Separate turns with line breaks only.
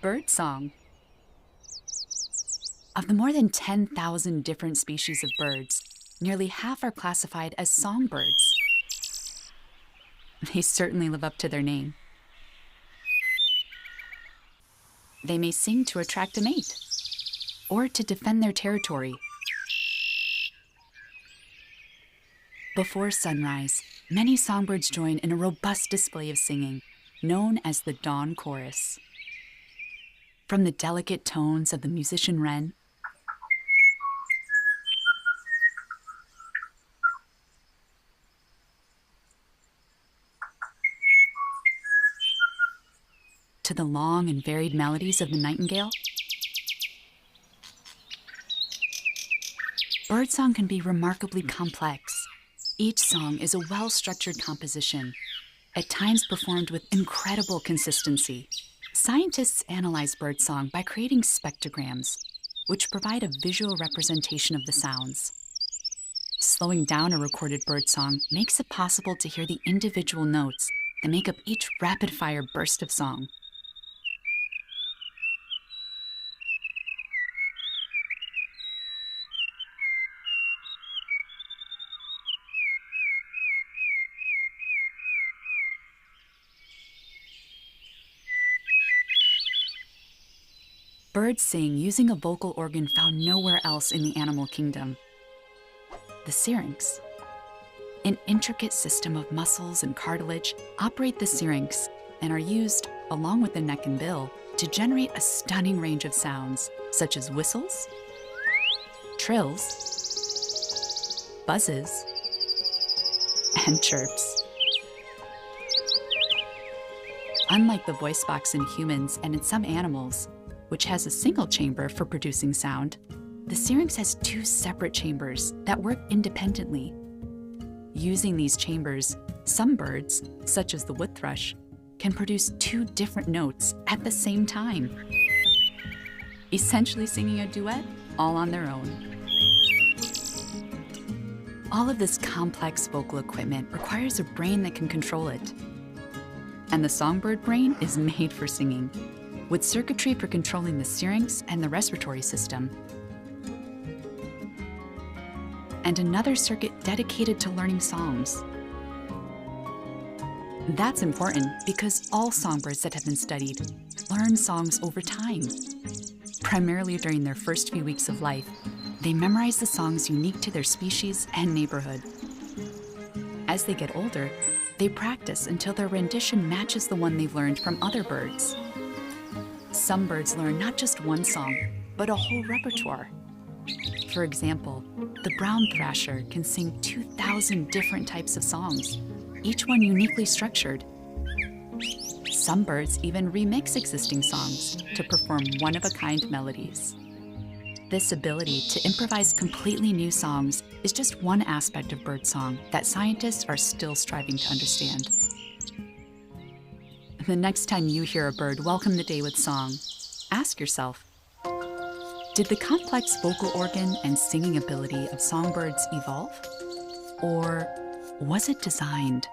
Birdsong. Of the more than 10,000 different species of birds, nearly half are classified as songbirds. They certainly live up to their name. They may sing to attract a mate, or to defend their territory. Before sunrise, many songbirds join in a robust display of singing, known as the dawn chorus. From the delicate tones of the musician wren to the long and varied melodies of the nightingale, birdsong can be remarkably complex. Each song is a well-structured composition, at times performed with incredible consistency. Scientists analyze birdsong by creating spectrograms, which provide a visual representation of the sounds. Slowing down a recorded birdsong makes it possible to hear the individual notes that make up each rapid-fire burst of song. Birds sing using a vocal organ found nowhere else in the animal kingdom, the syrinx. An intricate system of muscles and cartilage operate the syrinx and are used, along with the neck and bill, to generate a stunning range of sounds, such as whistles, trills, buzzes, and chirps. Unlike the voice box in humans and in some animals, which has a single chamber for producing sound, the syrinx has two separate chambers that work independently. Using these chambers, some birds, such as the wood thrush, can produce two different notes at the same time, essentially singing a duet all on their own. All of this complex vocal equipment requires a brain that can control it. And the songbird brain is made for singing, with circuitry for controlling the syrinx and the respiratory system, and another circuit dedicated to learning songs. That's important because all songbirds that have been studied learn songs over time. Primarily during their first few weeks of life, they memorize the songs unique to their species and neighborhood. As they get older, they practice until their rendition matches the one they've learned from other birds. Some birds learn not just one song, but a whole repertoire. For example, the brown thrasher can sing 2,000 different types of songs, each one uniquely structured. Some birds even remix existing songs to perform one-of-a-kind melodies. This ability to improvise completely new songs is just one aspect of birdsong that scientists are still striving to understand. The next time you hear a bird welcome the day with song, ask yourself, did the complex vocal organ and singing ability of songbirds evolve? Or was it designed?